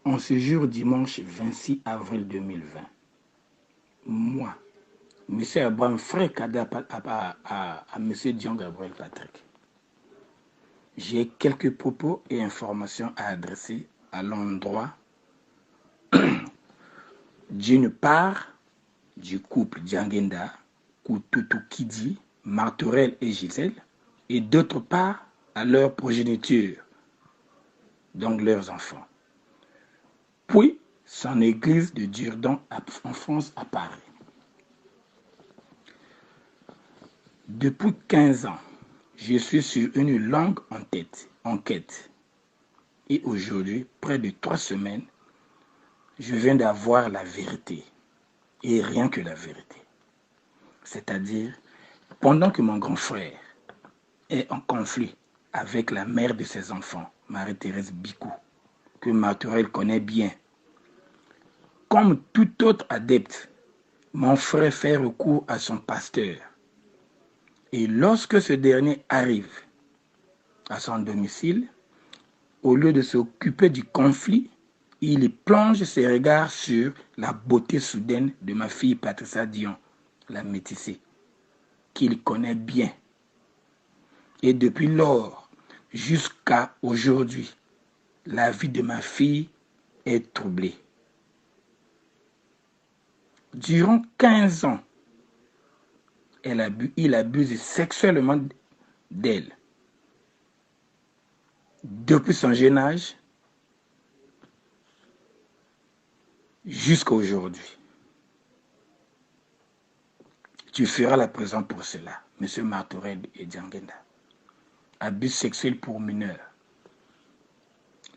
En ce jour dimanche 26 avril 2020, moi, M. Abraham, frère cadet à M. Dion Gabriel Patrick, j'ai quelques propos et informations à adresser à l'endroit d'une part du couple Diangenda, Kututu Kidi, Martorel et Gisèle, et d'autre part à leur progéniture, donc leurs enfants. Puis son église de Durdan en France à Paris. Depuis 15 ans, je suis sur une longue enquête. Et aujourd'hui, près de 3 semaines, je viens d'avoir la vérité. Et rien que la vérité. C'est-à-dire, pendant que mon grand frère est en conflit avec la mère de ses enfants, Marie-Thérèse Bicou, que Martorel connaît bien, comme tout autre adepte, mon frère fait recours à son pasteur. Et lorsque ce dernier arrive à son domicile, au lieu de s'occuper du conflit, il plonge ses regards sur la beauté soudaine de ma fille Patricia Dion, la métissée, qu'il connaît bien. Et depuis lors jusqu'à aujourd'hui, la vie de ma fille est troublée. Durant 15 ans, il abuse sexuellement d'elle. Depuis son jeune âge jusqu'à aujourd'hui. Tu feras la prison pour cela, M. Martorel et Diangenda. Abus sexuel pour mineurs.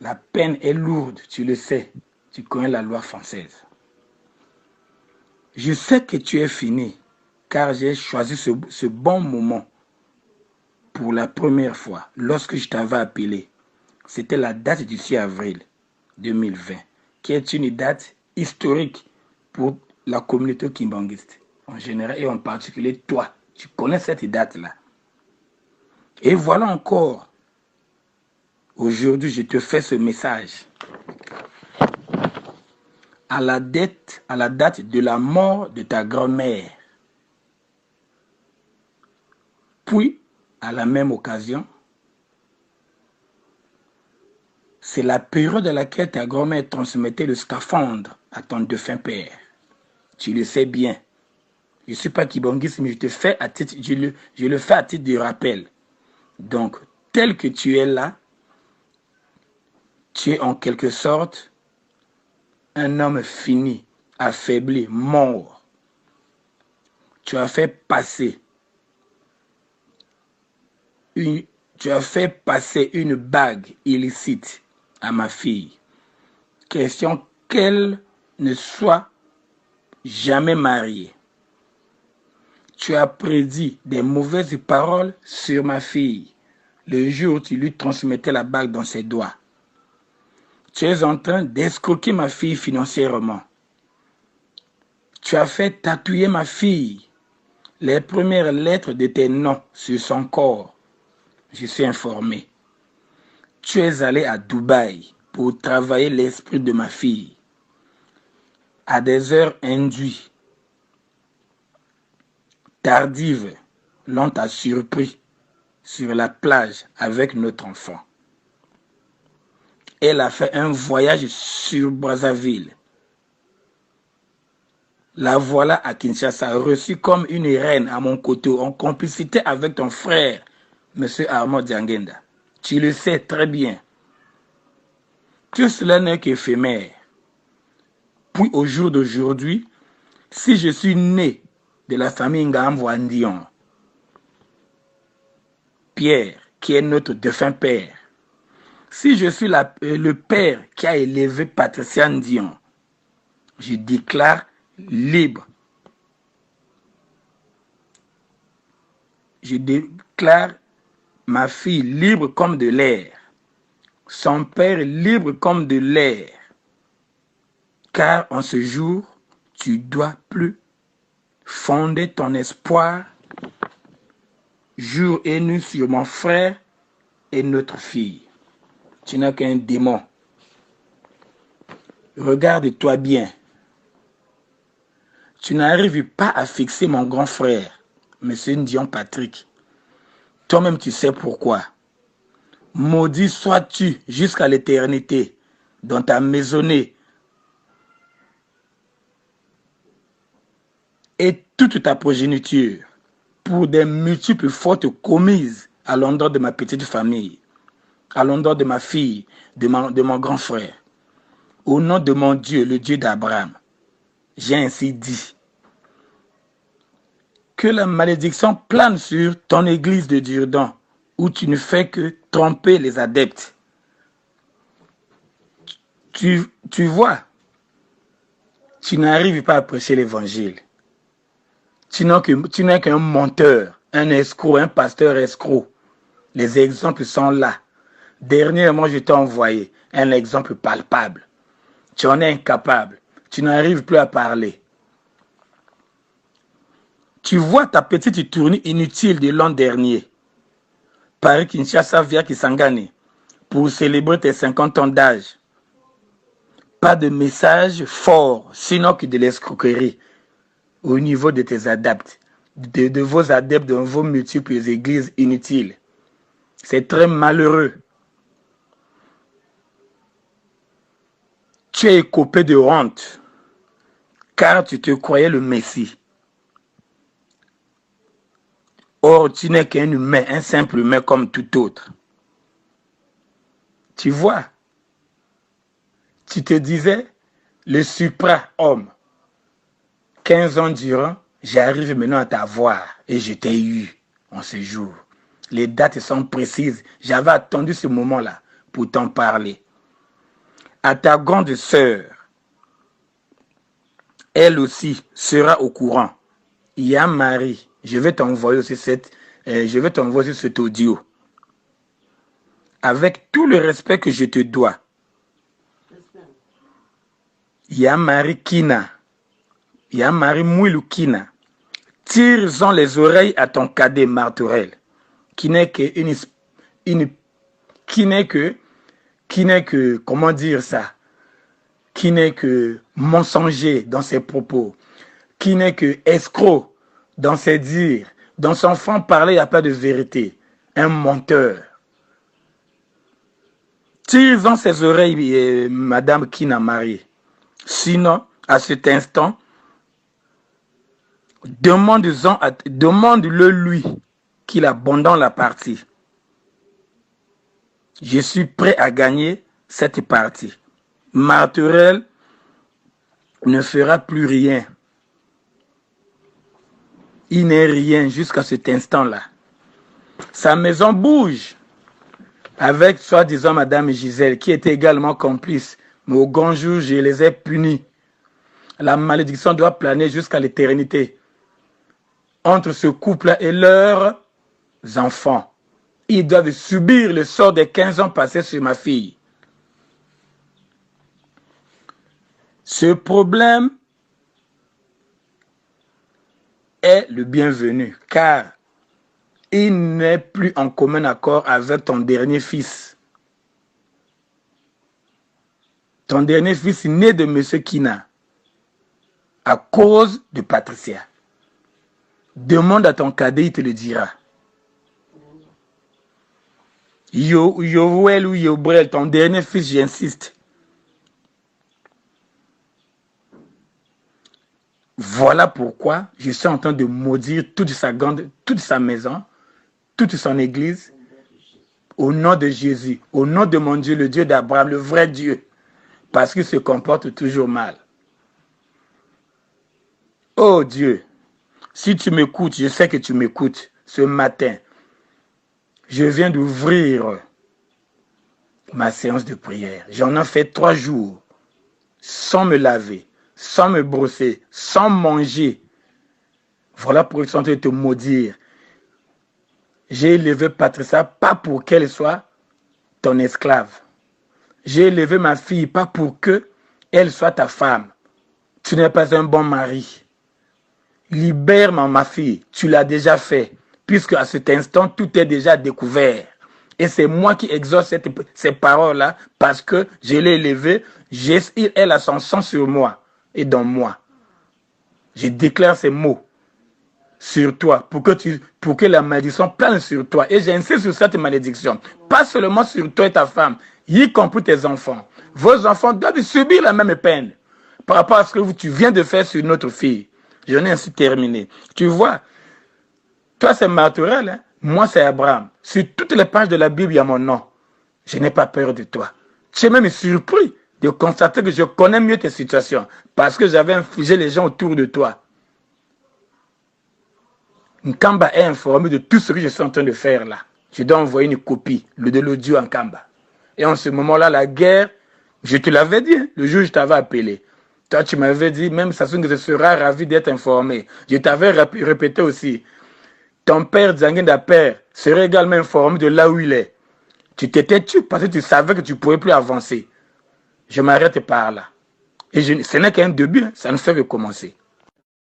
La peine est lourde, tu le sais. Tu connais la loi française. Je sais que tu es fini, car j'ai choisi ce bon moment pour la première fois, lorsque je t'avais appelé. C'était la date du 6 avril 2020, qui est une date historique pour la communauté kimbanguiste en général et en particulier toi. Tu connais cette date-là. Et voilà encore, aujourd'hui, je te fais ce message. À la date de la mort de ta grand-mère. Puis, à la même occasion, c'est la période à laquelle ta grand-mère transmettait le scaphandre à ton défunt père. Tu le sais bien. Je ne suis pas kibangiste, mais je le fais à titre de rappel. Donc, tel que tu es là, tu es en quelque sorte un homme fini, affaibli, mort. Tu as fait passer une bague illicite à ma fille. Question qu'elle ne soit jamais mariée. Tu as prédit des mauvaises paroles sur ma fille le jour où tu lui transmettais la bague dans ses doigts. Tu es en train d'escroquer ma fille financièrement. Tu as fait tatouer ma fille les premières lettres de tes noms sur son corps. Je suis informé. Tu es allé à Dubaï pour travailler l'esprit de ma fille à des heures induites, tardives, l'on t'a surpris sur la plage avec notre enfant. Elle a fait un voyage sur Brazzaville. La voilà à Kinshasa, reçue comme une reine à mon côté, en complicité avec ton frère, M. Armand Diangenda. Tu le sais très bien. Tout cela n'est qu'éphémère. Puis au jour d'aujourd'hui, si je suis né de la famille Ngambo-Andion, Pierre, qui est notre défunt père, si je suis le père qui a élevé Patricia Dion, je déclare libre. Je déclare ma fille libre comme de l'air, son père libre comme de l'air, car en ce jour, tu dois plus fonder ton espoir jour et nuit sur mon frère et notre fille. Tu n'as qu'un démon. regarde-toi bien. Tu n'arrives pas à fixer mon grand frère, M. Ndion Patrick. Toi-même, tu sais pourquoi. Maudit sois-tu jusqu'à l'éternité dans ta maisonnée et toute ta progéniture pour des multiples fautes commises à l'endroit de ma petite famille, à l'endroit de ma fille, de mon grand frère. Au nom de mon Dieu, le Dieu d'Abraham, j'ai ainsi dit. Que la malédiction plane sur ton église de Durdan, où tu ne fais que tromper les adeptes. Tu vois, tu n'arrives pas à prêcher l'évangile. Tu n'es qu'un menteur, un escroc, un pasteur escroc. Les exemples sont là. Dernièrement, je t'ai envoyé un exemple palpable. Tu en es incapable. Tu n'arrives plus à parler. Tu vois ta petite tournée inutile de l'an dernier. Paris-Kinshasa via Kisangani pour célébrer tes 50 ans d'âge. Pas de message fort, sinon que de l'escroquerie au niveau de tes adeptes, de vos adeptes dans vos multiples églises inutiles. C'est très malheureux. Tu es écopé de honte, car tu te croyais le Messie. Or, tu n'es qu'un humain, un simple humain comme tout autre. Tu vois, tu te disais, le supra-homme. 15 ans durant, j'arrive maintenant à t'avoir et je t'ai eu en ce jour. Les dates sont précises. J'avais attendu ce moment-là pour t'en parler. À ta grande sœur, elle aussi sera au courant. Il y a Marie. Je vais t'envoyer aussi cet audio. Avec tout le respect que je te dois. Il y a Marie Kina. Il y a Marie Mouilou Kina. Tire-en les oreilles à ton cadet Martorel, qui n'est que, comment dire ça, qui n'est que mensonger dans ses propos, qui n'est que escroc dans ses dires. Dans son franc parler, il n'y a pas de vérité. Un menteur. Tire-en ses oreilles, Madame Kina Marie. Sinon, à cet instant, demande-le lui qu'il abandonne la partie. Je suis prêt à gagner cette partie. Martorel ne fera plus rien. Il n'est rien jusqu'à cet instant-là. Sa maison bouge avec soi-disant Madame Gisèle, qui était également complice. Mais au grand jour, je les ai punis. La malédiction doit planer jusqu'à l'éternité entre ce couple et leurs enfants. Ils doivent subir le sort des 15 ans passés sur ma fille. Ce problème est le bienvenu, car il n'est plus en commun accord avec ton dernier fils. Ton dernier fils né de M. Kina, à cause de Patricia. Demande à ton cadet, il te le dira. Yoel ou Yobrel, ton dernier fils, j'insiste. Voilà pourquoi je suis en train de maudire toute sa maison, toute son église, au nom de Jésus, au nom de mon Dieu, le Dieu d'Abraham, le vrai Dieu, parce qu'il se comporte toujours mal. Oh Dieu, si tu m'écoutes, je sais que tu m'écoutes ce matin. Je viens d'ouvrir ma séance de prière. J'en ai fait 3 jours sans me laver, sans me brosser, sans manger. Voilà pourquoi je suis en train de te maudire. J'ai élevé Patricia pas pour qu'elle soit ton esclave. J'ai élevé ma fille pas pour qu'elle soit ta femme. Tu n'es pas un bon mari. Libère ma fille. Tu l'as déjà fait. Puisque à cet instant, tout est déjà découvert. Et c'est moi qui exauce ces paroles-là parce que je l'ai élevé. Elle a son sang sur moi et dans moi. Je déclare ces mots sur toi pour que la malédiction plane sur toi. Et j'insiste sur cette malédiction. Pas seulement sur toi et ta femme, y compris tes enfants. Vos enfants doivent subir la même peine par rapport à ce que tu viens de faire sur notre fille. J'en ai ainsi terminé. Tu vois, toi c'est Marturel, hein? Moi c'est Abraham. Sur toutes les pages de la Bible, il y a mon nom. Je n'ai pas peur de toi. Tu es même surpris de constater que je connais mieux tes situations parce que j'avais infligé les gens autour de toi. Nkamba est informé de tout ce que je suis en train de faire là. Je dois envoyer une copie de l'audio à Nkamba. Et en ce moment-là, la guerre, je te l'avais dit, le jour où je t'avais appelé. Toi, tu m'avais dit, même Sassou que je serai ravi d'être informé. Je t'avais répété aussi. Ton père, Dzangenda Père, serait également informé de là où il est. Tu t'étais tué parce que tu savais que tu ne pouvais plus avancer. Je m'arrête par là. Et ce n'est qu'un début, ça ne fait que commencer.